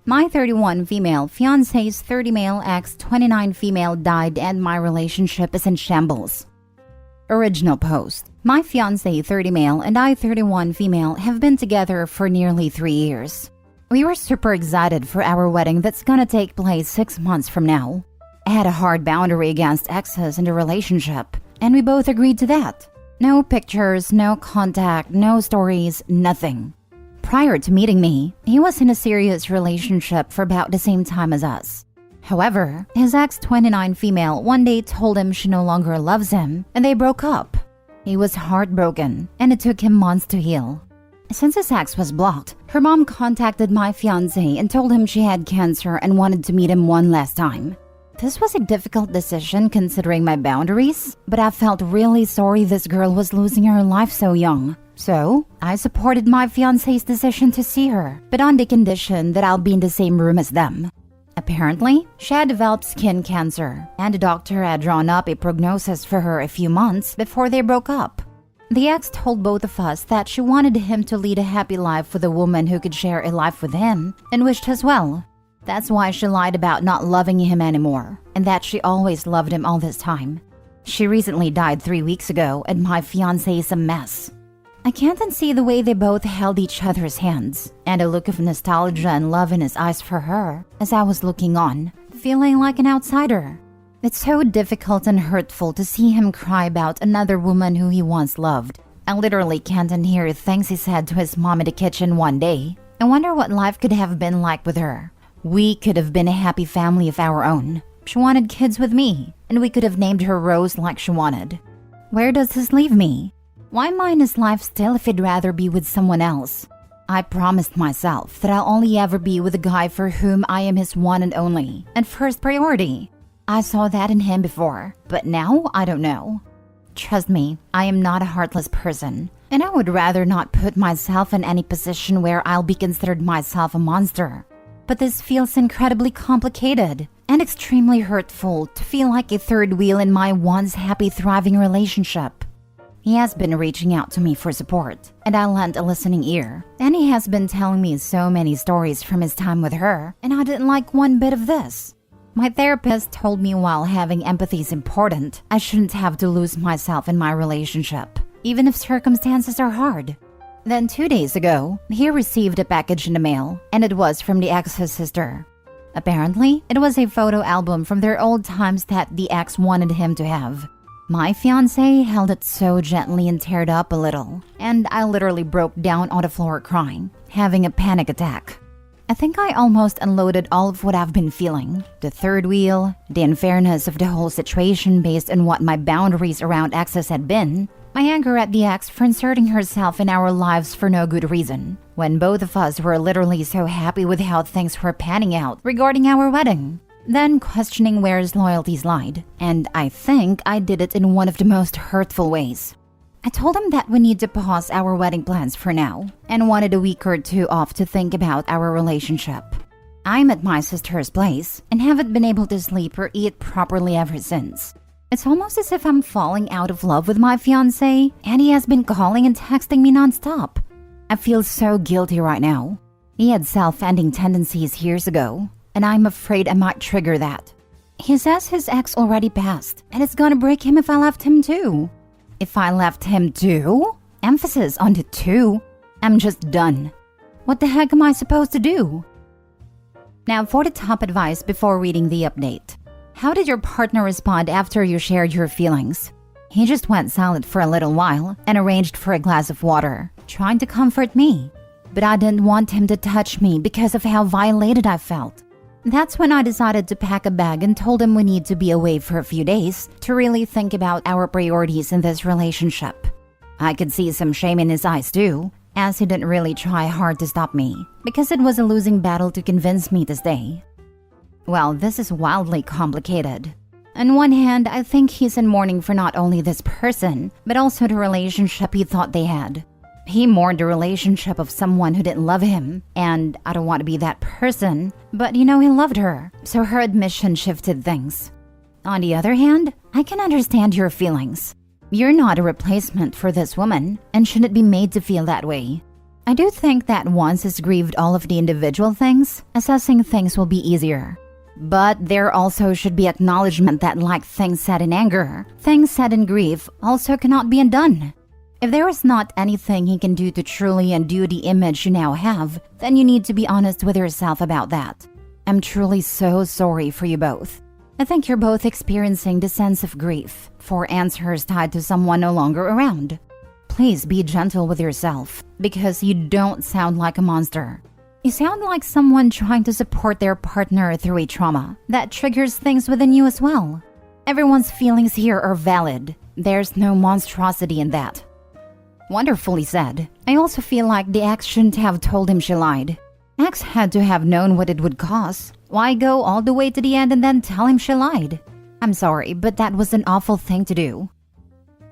My 31 female fiancé's 30 male ex 29 female died and my relationship is in shambles. Original post. My fiancé 30 male and I 31 female have been together for nearly 3 years. We were super excited for our wedding that's gonna take place 6 months from now. I had a hard boundary against exes in the relationship, and we both agreed to that. No pictures, no contact, no stories, nothing. Prior to meeting me, he was in a serious relationship for about the same time as us. However, his ex 29 female one day told him she no longer loves him and they broke up. He was heartbroken and it took him months to heal. Since his ex was blocked, her mom contacted my fiancé and told him she had cancer and wanted to meet him one last time. This was a difficult decision considering my boundaries, but I felt really sorry this girl was losing her life so young. So, I supported my fiancé's decision to see her, but on the condition that I'll be in the same room as them. Apparently, she had developed skin cancer, and the doctor had drawn up a prognosis for her a few months before they broke up. The ex told both of us that she wanted him to lead a happy life with a woman who could share a life with him, and wished us well. That's why she lied about not loving him anymore, and that she always loved him all this time. She recently died 3 weeks ago, and my fiancé is a mess. I can't unsee the way they both held each other's hands, and a look of nostalgia and love in his eyes for her as I was looking on, feeling like an outsider. It's so difficult and hurtful to see him cry about another woman who he once loved. I literally can't unhear things he said to his mom in the kitchen one day. I wonder what life could have been like with her. We could have been a happy family of our own. She wanted kids with me, and we could have named her Rose like she wanted. Where does this leave me? Why mine his life still if he'd rather be with someone else? I promised myself that I'll only ever be with a guy for whom I am his one and only, and first priority. I saw that in him before, but now I don't know. Trust me, I am not a heartless person, and I would rather not put myself in any position where I'll be considered myself a monster. But this feels incredibly complicated and extremely hurtful to feel like a third wheel in my once happy, thriving relationship. He has been reaching out to me for support, and I lent a listening ear. And he has been telling me so many stories from his time with her, and I didn't like one bit of this. My therapist told me while having empathy is important, I shouldn't have to lose myself in my relationship, even if circumstances are hard. Then 2 days ago, he received a package in the mail, and it was from the ex's sister. Apparently, it was a photo album from their old times that the ex wanted him to have. My fiancé held it so gently and teared up a little, and I literally broke down on the floor crying, having a panic attack. I think I almost unloaded all of what I've been feeling. The third wheel, the unfairness of the whole situation based on what my boundaries around exes had been, my anger at the ex for inserting herself in our lives for no good reason, when both of us were literally so happy with how things were panning out regarding our wedding. Then questioning where his loyalties lied, and I think I did it in one of the most hurtful ways. I told him that we need to pause our wedding plans for now, and wanted a week or two off to think about our relationship. I'm at my sister's place, and haven't been able to sleep or eat properly ever since. It's almost as if I'm falling out of love with my fiancé, and he has been calling and texting me nonstop. I feel so guilty right now. He had self-ending tendencies years ago, and I'm afraid I might trigger that. He says his ex already passed, and it's gonna break him if I left him too. If I left him too? Emphasis on the too. I'm just done. What the heck am I supposed to do? Now for the top advice before reading the update. How did your partner respond after you shared your feelings? He just went silent for a little while and arranged for a glass of water, trying to comfort me. But I didn't want him to touch me because of how violated I felt. That's when I decided to pack a bag and told him we need to be away for a few days to really think about our priorities in this relationship. I could see some shame in his eyes too, as he didn't really try hard to stop me, because it was a losing battle to convince me to stay. Well, this is wildly complicated. On one hand, I think he's in mourning for not only this person, but also the relationship he thought they had. He mourned the relationship of someone who didn't love him, and I don't want to be that person, but he loved her, so her admission shifted things. On the other hand, I can understand your feelings. You're not a replacement for this woman and shouldn't be made to feel that way. I do think that once it's grieved all of the individual things, assessing things will be easier. But there also should be acknowledgement that like things said in anger, things said in grief also cannot be undone. If there is not anything he can do to truly undo the image you now have, then you need to be honest with yourself about that. I'm truly so sorry for you both. I think you're both experiencing the sense of grief for answers tied to someone no longer around. Please be gentle with yourself, because you don't sound like a monster. You sound like someone trying to support their partner through a trauma that triggers things within you as well. Everyone's feelings here are valid. There's no monstrosity in that. Wonderfully said. I also feel like the ex shouldn't have told him she lied. Ex had to have known what it would cost. Why go all the way to the end and then tell him she lied? I'm sorry, but that was an awful thing to do.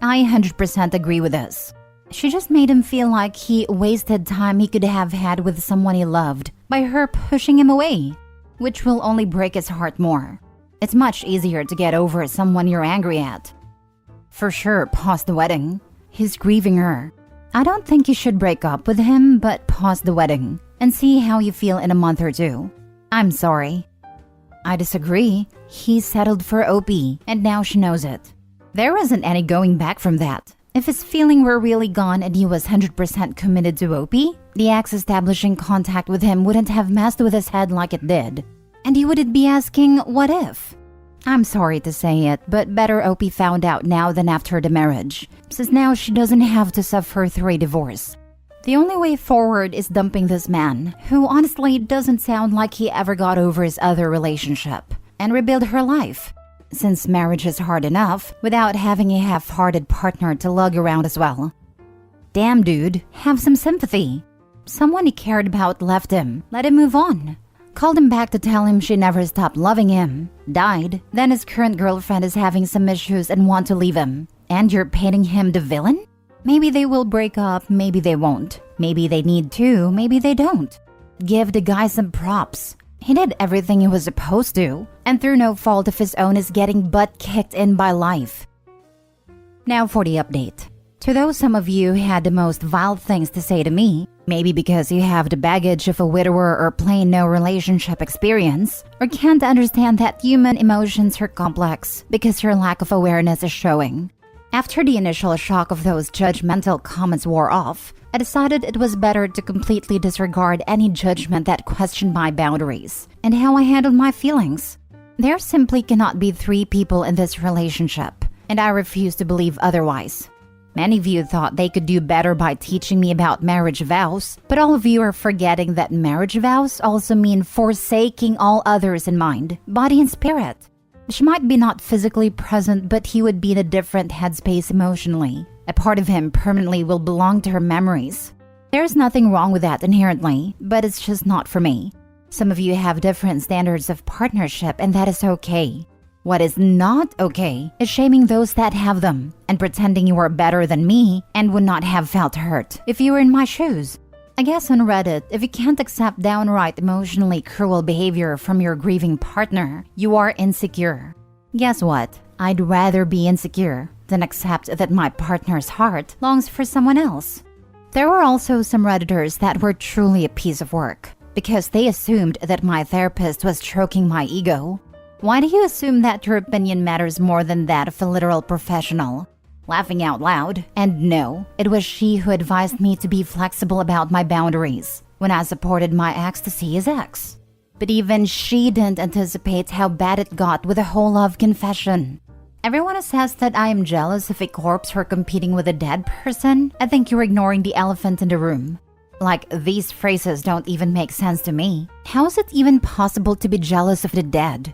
I 100% agree with this. She just made him feel like he wasted time he could have had with someone he loved by her pushing him away, which will only break his heart more. It's much easier to get over someone you're angry at. For sure, pause the wedding. He's grieving her. I don't think you should break up with him, but pause the wedding and see how you feel in a month or two. I'm sorry. I disagree. He settled for OP, and now she knows it. There isn't any going back from that. If his feeling were really gone and he was 100% committed to OP, the ex establishing contact with him wouldn't have messed with his head like it did. And he wouldn't be asking, what if? I'm sorry to say it, but better OP found out now than after the marriage, since now she doesn't have to suffer through a divorce. The only way forward is dumping this man, who honestly doesn't sound like he ever got over his other relationship, and rebuild her life, since marriage is hard enough without having a half-hearted partner to lug around as well. Damn dude, have some sympathy. Someone he cared about left him, let him move on. Called him back to tell him she never stopped loving him, died, then his current girlfriend is having some issues and want to leave him, and you're painting him the villain? Maybe they will break up, maybe they won't. Maybe they need to, maybe they don't. Give the guy some props. He did everything he was supposed to, and through no fault of his own is getting butt kicked in by life. Now for the update. To those some of you who had the most vile things to say to me, maybe because you have the baggage of a widower or plain no relationship experience, or can't understand that human emotions are complex because your lack of awareness is showing. After the initial shock of those judgmental comments wore off, I decided it was better to completely disregard any judgment that questioned my boundaries and how I handled my feelings. There simply cannot be three people in this relationship, and I refuse to believe otherwise. Many of you thought they could do better by teaching me about marriage vows, but all of you are forgetting that marriage vows also mean forsaking all others in mind, body, and spirit. She might be not physically present, but he would be in a different headspace emotionally. A part of him permanently will belong to her memories. There's nothing wrong with that inherently, but it's just not for me. Some of you have different standards of partnership, and that is okay. What is not okay is shaming those that have them and pretending you are better than me and would not have felt hurt if you were in my shoes. I guess on Reddit, if you can't accept downright emotionally cruel behavior from your grieving partner, you are insecure. Guess what? I'd rather be insecure than accept that my partner's heart longs for someone else. There were also some Redditors that were truly a piece of work because they assumed that my therapist was stroking my ego. Why do you assume that your opinion matters more than that of a literal professional? Laughing out loud, and no, it was she who advised me to be flexible about my boundaries when I supported my ex to see his ex. But even she didn't anticipate how bad it got with the whole love confession. Everyone says that I am jealous of a corpse for competing with a dead person. I think you're ignoring the elephant in the room. Like, these phrases don't even make sense to me. How is it even possible to be jealous of the dead?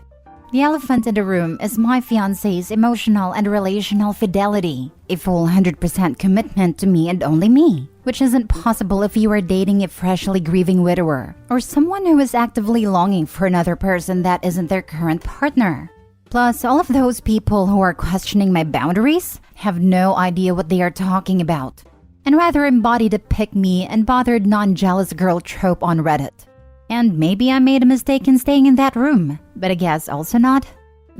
The elephant in the room is my fiancé's emotional and relational fidelity, a full 100% commitment to me and only me, which isn't possible if you are dating a freshly grieving widower or someone who is actively longing for another person that isn't their current partner. Plus, all of those people who are questioning my boundaries have no idea what they are talking about, and rather embody the pick-me and bothered non-jealous girl trope on Reddit. And maybe I made a mistake in staying in that room, but I guess also not.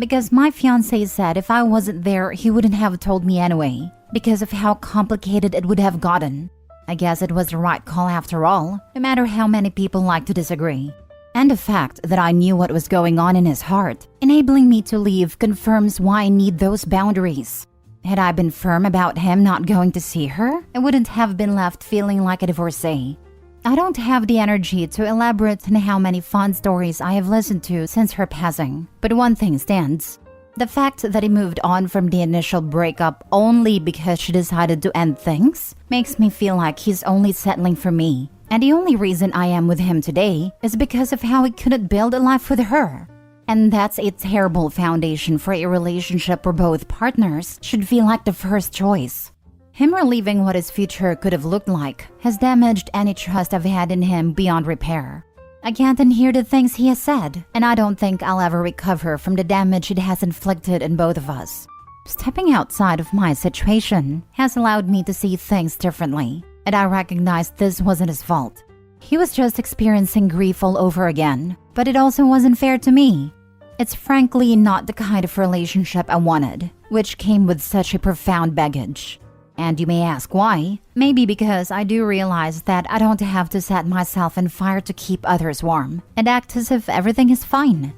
because my fiancé said if I wasn't there, he wouldn't have told me anyway, because of how complicated it would have gotten. I guess it was the right call after all, no matter how many people like to disagree. And the fact that I knew what was going on in his heart, enabling me to leave, confirms why I need those boundaries. Had I been firm about him not going to see her, I wouldn't have been left feeling like a divorcee. I don't have the energy to elaborate on how many fond stories I have listened to since her passing, but one thing stands. The fact that he moved on from the initial breakup only because she decided to end things makes me feel like he's only settling for me. And the only reason I am with him today is because of how he couldn't build a life with her. And that's a terrible foundation for a relationship where both partners should feel like the first choice. Him relieving what his future could have looked like has damaged any trust I've had in him beyond repair. I can't unhear the things he has said, and I don't think I'll ever recover from the damage it has inflicted in both of us. Stepping outside of my situation has allowed me to see things differently, and I recognize this wasn't his fault. He was just experiencing grief all over again, but it also wasn't fair to me. It's frankly not the kind of relationship I wanted, which came with such a profound baggage. And you may ask why. Maybe because I do realize that I don't have to set myself on fire to keep others warm and act as if everything is fine.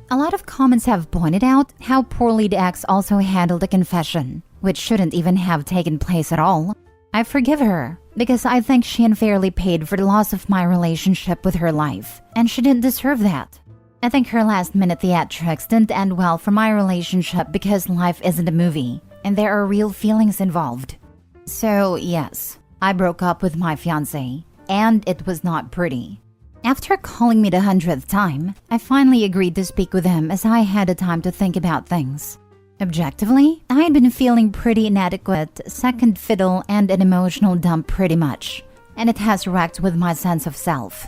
A lot of comments have pointed out how poorly the ex also handled the confession, which shouldn't even have taken place at all. I forgive her because I think she unfairly paid for the loss of my relationship with her life, and she didn't deserve that. I think her last-minute theatrics didn't end well for my relationship because life isn't a movie, and there are real feelings involved. So, yes, I broke up with my fiancé, and it was not pretty. After calling me the 100th time, I finally agreed to speak with him as I had the time to think about things. Objectively, I had been feeling pretty inadequate, second fiddle, and an emotional dump pretty much, and it has wrecked with my sense of self.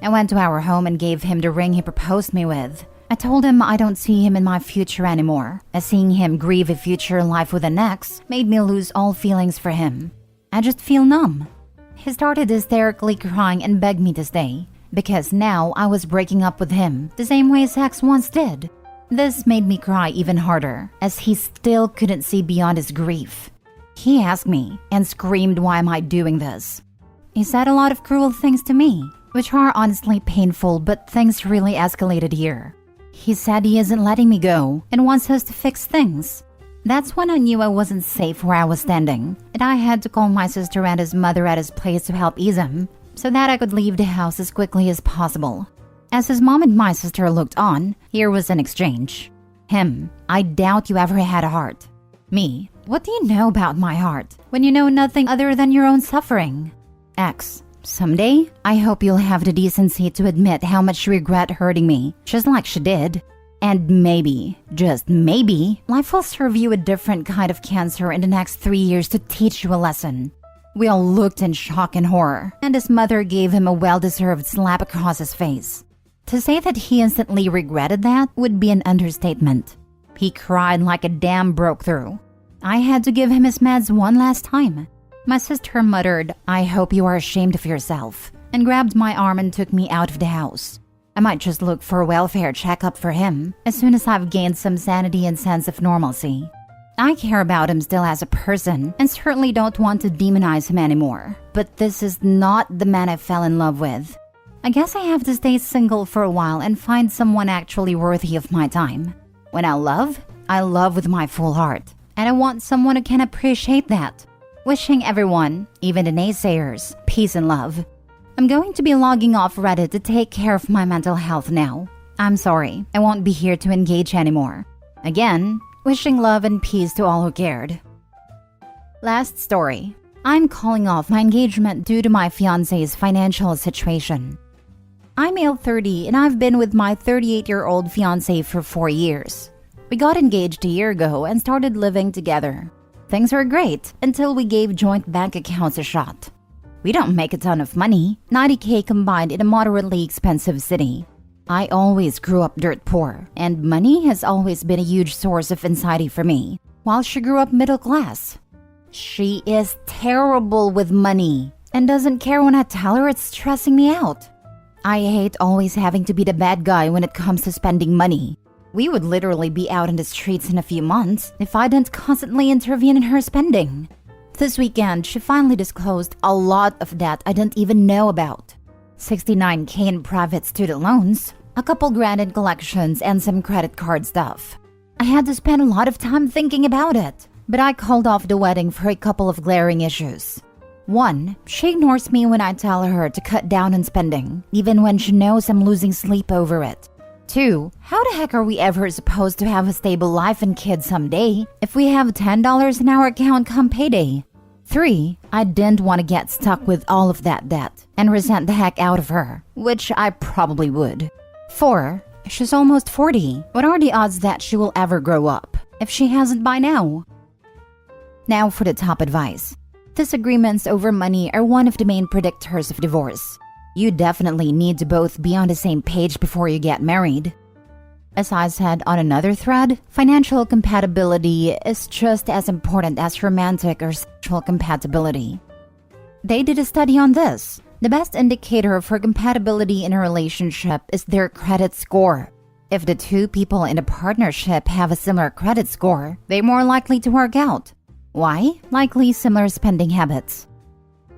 I went to our home and gave him the ring he proposed me with. I told him I don't see him in my future anymore, as seeing him grieve a future life with an ex made me lose all feelings for him. I just feel numb. He started hysterically crying and begged me to stay, because now I was breaking up with him the same way his ex once did. This made me cry even harder, as he still couldn't see beyond his grief. He asked me and screamed, why am I doing this? He said a lot of cruel things to me, which are honestly painful, but things really escalated here. He said he isn't letting me go and wants us to fix things. That's when I knew I wasn't safe where I was standing, and I had to call my sister and his mother at his place to help ease him, so that I could leave the house as quickly as possible. As his mom and my sister looked on, here was an exchange. Him, I doubt you ever had a heart. Me, what do you know about my heart when you know nothing other than your own suffering? X, someday, I hope you'll have the decency to admit how much you regret hurting me, just like she did. And maybe, just maybe, life will serve you a different kind of cancer in the next 3 years to teach you a lesson. We all looked in shock and horror, and his mother gave him a well-deserved slap across his face. To say that he instantly regretted that would be an understatement. He cried like a dam broke through. I had to give him his meds one last time. My sister muttered, I hope you are ashamed of yourself, and grabbed my arm and took me out of the house. I might just look for a welfare checkup for him as soon as I've gained some sanity and sense of normalcy. I care about him still as a person and certainly don't want to demonize him anymore, but this is not the man I fell in love with. I guess I have to stay single for a while and find someone actually worthy of my time. When I love with my full heart, and I want someone who can appreciate that. Wishing everyone, even the naysayers, peace and love. I'm going to be logging off Reddit to take care of my mental health now. I'm sorry, I won't be here to engage anymore. Again, wishing love and peace to all who cared. Last story. I'm calling off my engagement due to my fiancé's financial situation. I'm male 30 and I've been with my 38-year-old fiancé for 4 years. We got engaged a year ago and started living together. Things were great until we gave joint bank accounts a shot. We don't make a ton of money, $90K combined in a moderately expensive city. I always grew up dirt poor, and money has always been a huge source of anxiety for me, while she grew up middle class. She is terrible with money and doesn't care when I tell her it's stressing me out. I hate always having to be the bad guy when it comes to spending money. We would literally be out in the streets in a few months if I didn't constantly intervene in her spending. This weekend, she finally disclosed a lot of debt I didn't even know about. $69K in private student loans, a couple grand in collections, and some credit card stuff. I had to spend a lot of time thinking about it, but I called off the wedding for a couple of glaring issues. 1. She ignores me when I tell her to cut down on spending, even when she knows I'm losing sleep over it. 2. How the heck are we ever supposed to have a stable life and kids someday if we have $10 in our account come payday? 3. I didn't want to get stuck with all of that debt and resent the heck out of her, which I probably would. 4. She's almost 40. What are the odds that she will ever grow up, if she hasn't by now? Now for the top advice. Disagreements over money are one of the main predictors of divorce. You definitely need to both be on the same page before you get married. As I said on another thread, financial compatibility is just as important as romantic or sexual compatibility. They did a study on this. The best indicator for compatibility in a relationship is their credit score. If the two people in a partnership have a similar credit score, they're more likely to work out. Why? Likely similar spending habits.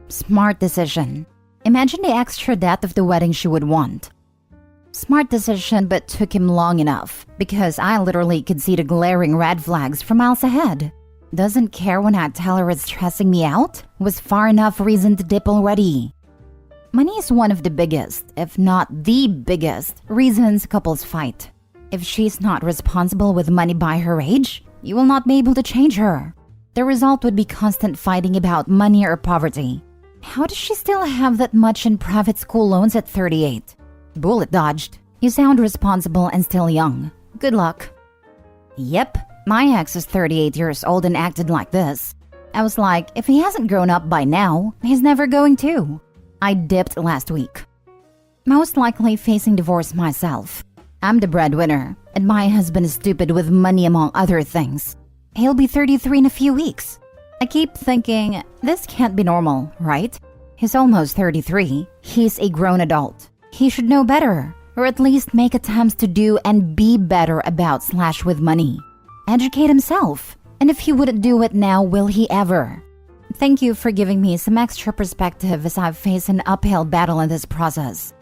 Smart decision. Imagine the extra debt of the wedding she would want. Smart decision, but took him long enough because I literally could see the glaring red flags from miles ahead. Doesn't care when I tell her it's stressing me out? Was far enough reason to dip already. Money is one of the biggest, if not the biggest, reasons couples fight. If she's not responsible with money by her age, you will not be able to change her. The result would be constant fighting about money or poverty. How does she still have that much in private school loans at 38? Bullet dodged. You sound responsible and still young. Good luck. Yep, my ex is 38 years old and acted like this. I was like, if he hasn't grown up by now, he's never going to. I dipped last week. Most likely facing divorce myself. I'm the breadwinner, and my husband is stupid with money among other things. He'll be 33 in a few weeks. I keep thinking, this can't be normal, right? He's almost 33. He's a grown adult. He should know better, or at least make attempts to do and be better about / with money. Educate himself. And if he wouldn't do it now, will he ever? Thank you for giving me some extra perspective as I face an uphill battle in this process.